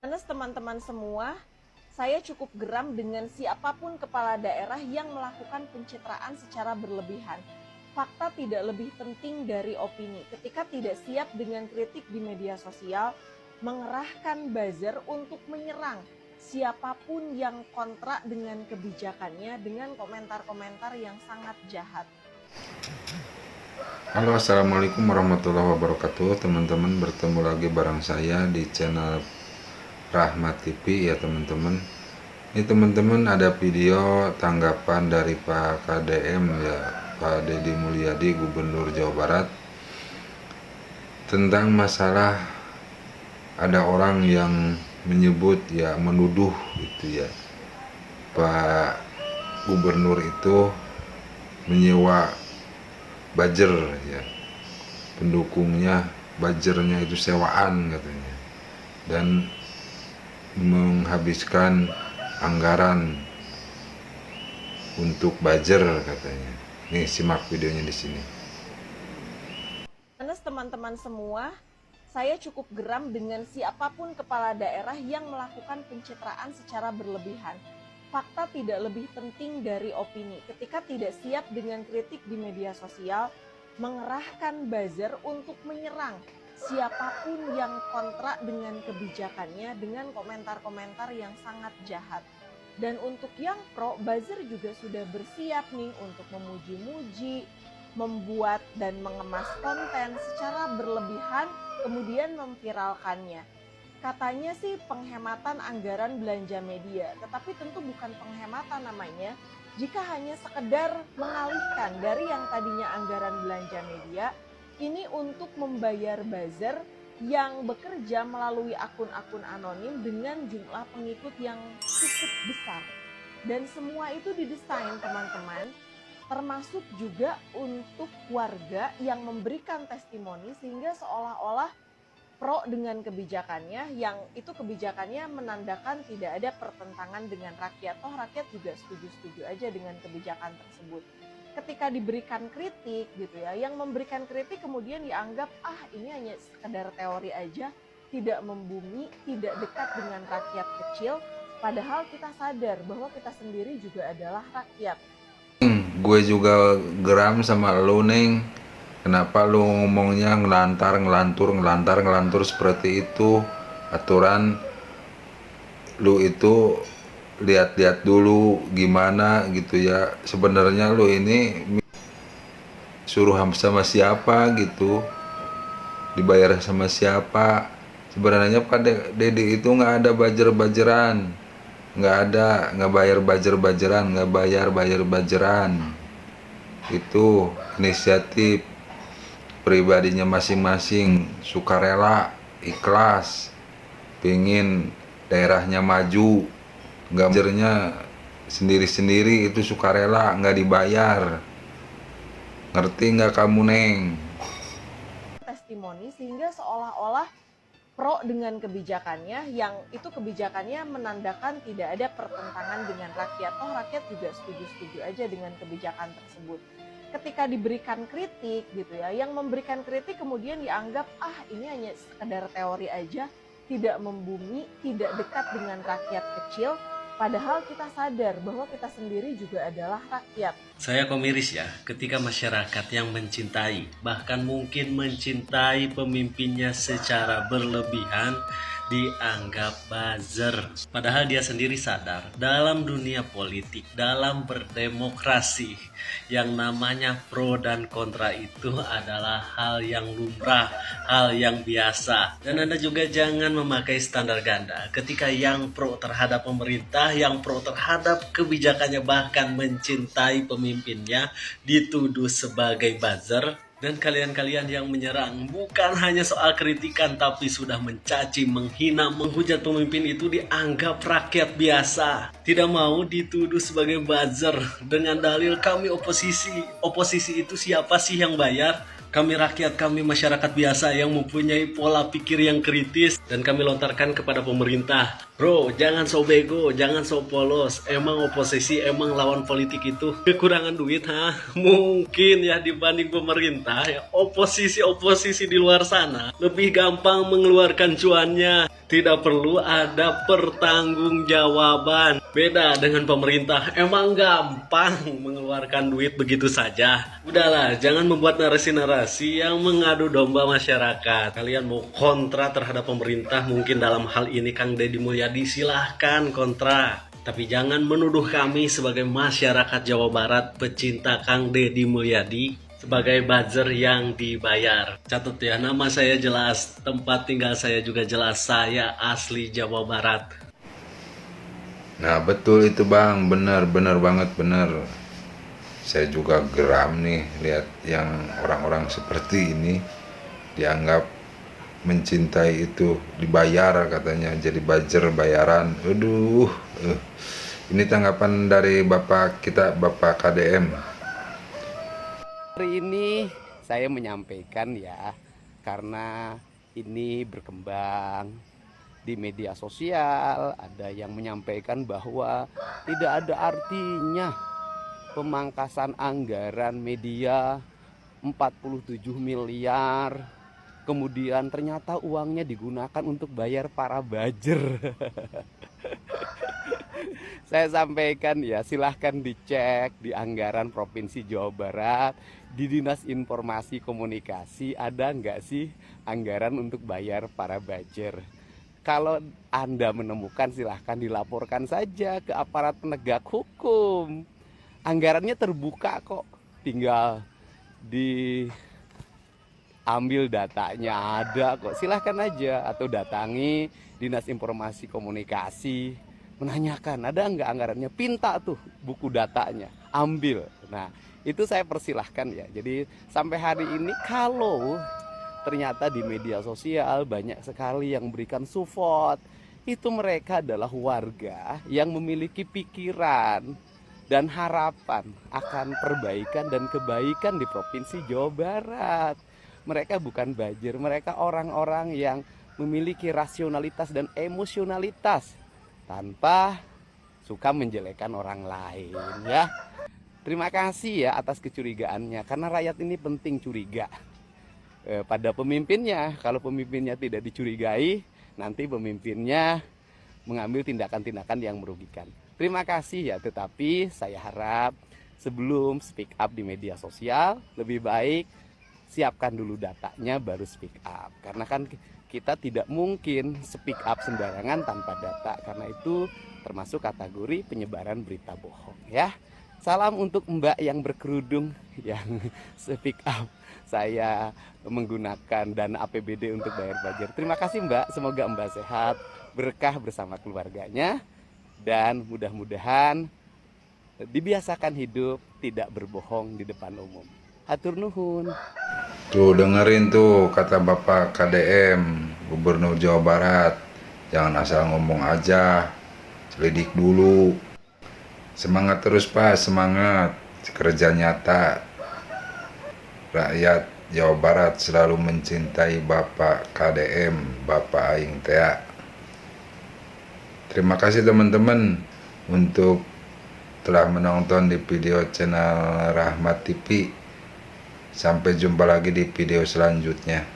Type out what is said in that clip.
Teman-teman semua, saya cukup geram dengan siapapun kepala daerah yang melakukan pencitraan secara berlebihan. Fakta tidak lebih penting dari opini. Ketika tidak siap dengan kritik di media sosial, mengerahkan buzzer untuk menyerang siapapun yang kontra dengan kebijakannya dengan komentar-komentar yang sangat jahat. Halo, assalamualaikum warahmatullahi wabarakatuh. Teman-teman, bertemu lagi bareng saya di channel Rahmat TV ya teman-teman. Ini teman-teman ada video tanggapan dari Pak KDM ya, Pak Deddy Mulyadi, Gubernur Jawa Barat, tentang masalah ada orang yang menyebut ya, menuduh gitu ya, Pak Gubernur itu menyewa buzzer ya, pendukungnya buzzernya itu sewaan katanya, dan menghabiskan anggaran untuk buzzer katanya. Nih, simak videonya di sini. Teman-teman semua, saya cukup geram dengan siapapun kepala daerah yang melakukan pencitraan secara berlebihan. Fakta tidak lebih penting dari opini. Ketika tidak siap dengan kritik di media sosial, mengerahkan buzzer untuk menyerang siapapun yang kontra dengan kebijakannya dengan komentar-komentar yang sangat jahat. Dan untuk yang pro, buzzer juga sudah bersiap nih untuk memuji-muji, membuat dan mengemas konten secara berlebihan, kemudian memviralkannya. Katanya sih penghematan anggaran belanja media, tetapi tentu bukan penghematan namanya jika hanya sekedar mengalihkan dari yang tadinya anggaran belanja media ini untuk membayar buzzer yang bekerja melalui akun-akun anonim dengan jumlah pengikut yang cukup besar. Dan semua itu didesain teman-teman, termasuk juga untuk warga yang memberikan testimoni sehingga seolah-olah pro dengan kebijakannya, yang itu kebijakannya menandakan tidak ada pertentangan dengan rakyat. Toh rakyat juga setuju-setuju aja dengan kebijakan tersebut. Ketika diberikan kritik gitu ya, yang memberikan kritik kemudian dianggap ini hanya sekedar teori aja, tidak membumi, tidak dekat dengan rakyat kecil, padahal kita sadar bahwa kita sendiri juga adalah rakyat. Gue juga geram sama lo, Neng. Kenapa lu ngomongnya ngelantur seperti itu? Aturan lu itu lihat-lihat dulu gimana gitu ya. Sebenarnya lu ini suruh sama siapa gitu, dibayar sama siapa? Sebenarnya Pak Deddy itu nggak ada buzzer-buzzeran, nggak bayar buzzeran. Itu inisiatif pribadinya masing-masing, sukarela, ikhlas, pengen daerahnya maju, nggak buzzernya sendiri-sendiri, itu sukarela, nggak dibayar. Ngerti nggak kamu, Neng? Testimoni sehingga seolah-olah pro dengan kebijakannya, yang itu kebijakannya menandakan tidak ada pertentangan dengan rakyat. Toh rakyat juga setuju-setuju aja dengan kebijakan tersebut. Ketika diberikan kritik gitu ya, yang memberikan kritik kemudian dianggap ini hanya sekedar teori aja, tidak membumi, tidak dekat dengan rakyat kecil, padahal kita sadar bahwa kita sendiri juga adalah rakyat. Saya miris ya, ketika masyarakat yang mencintai, bahkan mungkin mencintai pemimpinnya secara berlebihan, dianggap buzzer. Padahal dia sendiri sadar, dalam dunia politik, dalam berdemokrasi, yang namanya pro dan kontra itu adalah hal yang lumrah, hal yang biasa. Dan Anda juga jangan memakai standar ganda. Ketika yang pro terhadap pemerintah, yang pro terhadap kebijakannya, bahkan mencintai pemimpinnya, dituduh sebagai buzzer. Dan kalian-kalian yang menyerang bukan hanya soal kritikan, tapi sudah mencaci, menghina, menghujat pemimpin itu dianggap rakyat biasa. Tidak mau dituduh sebagai buzzer dengan dalil kami oposisi. Oposisi itu siapa sih yang bayar? Kami rakyat, kami masyarakat biasa yang mempunyai pola pikir yang kritis, dan kami lontarkan kepada pemerintah. Bro, jangan so bego, jangan so polos. Emang oposisi, emang lawan politik itu kekurangan duit, mungkin ya dibanding pemerintah ya. Oposisi di luar sana lebih gampang mengeluarkan cuannya. Tidak perlu ada pertanggungjawaban. Beda dengan pemerintah, emang gampang mengeluarkan duit begitu saja. Udahlah, jangan membuat narasi-narasi yang mengadu domba masyarakat. Kalian mau kontra terhadap pemerintah, mungkin dalam hal ini Kang Deddy Mulyadi, silahkan kontra. Tapi jangan menuduh kami sebagai masyarakat Jawa Barat pecinta Kang Deddy Mulyadi sebagai buzzer yang dibayar. Catat ya, nama saya jelas, tempat tinggal saya juga jelas, saya asli Jawa Barat. Nah betul itu bang, bener banget bener. Saya juga geram nih lihat yang orang-orang seperti ini dianggap mencintai itu dibayar katanya, jadi buzzer bayaran. Aduh, ini tanggapan dari Bapak kita, Bapak KDM. Hari ini saya menyampaikan ya, karena ini berkembang di media sosial, ada yang menyampaikan bahwa tidak ada artinya pemangkasan anggaran media 47 miliar, kemudian ternyata uangnya digunakan untuk bayar para buzzer. Saya sampaikan ya, silahkan dicek di anggaran Provinsi Jawa Barat, di Dinas Informasi Komunikasi, ada nggak sih anggaran untuk bayar para buzzer. Kalau Anda menemukan, silahkan dilaporkan saja ke aparat penegak hukum. Anggarannya terbuka kok, tinggal diambil datanya, ada kok, silahkan aja. Atau datangi Dinas Informasi Komunikasi, menanyakan ada nggak anggarannya, pinta tuh buku datanya, ambil. Nah itu saya persilahkan ya. Jadi sampai hari ini kalau ternyata di media sosial banyak sekali yang memberikan support, itu mereka adalah warga yang memiliki pikiran dan harapan akan perbaikan dan kebaikan di Provinsi Jawa Barat. Mereka bukan buzzer, mereka orang-orang yang memiliki rasionalitas dan emosionalitas tanpa suka menjelekkan orang lain ya. Terima kasih ya atas kecurigaannya, karena rakyat ini penting curiga pada pemimpinnya. Kalau pemimpinnya tidak dicurigai, nanti pemimpinnya mengambil tindakan-tindakan yang merugikan. Terima kasih ya, tetapi saya harap sebelum speak up di media sosial, lebih baik siapkan dulu datanya baru speak up. Karena kan kita tidak mungkin speak up sembarangan tanpa data, karena itu termasuk kategori penyebaran berita bohong ya. Salam untuk Mbak yang berkerudung yang speak up. Saya menggunakan dana APBD untuk bayar buzzer. Terima kasih Mbak, semoga Mbak sehat, berkah bersama keluarganya, dan mudah-mudahan dibiasakan hidup tidak berbohong di depan umum. Hatur nuhun. Tuh dengerin tuh kata Bapak KDM, Gubernur Jawa Barat. Jangan asal ngomong aja, selidik dulu. Semangat terus Pak, semangat. Kerja nyata. Rakyat Jawa Barat selalu mencintai Bapak KDM, Bapak Aing Tea. Terima kasih teman-teman untuk telah menonton di video channel Rahmat TV. Sampai jumpa lagi di video selanjutnya.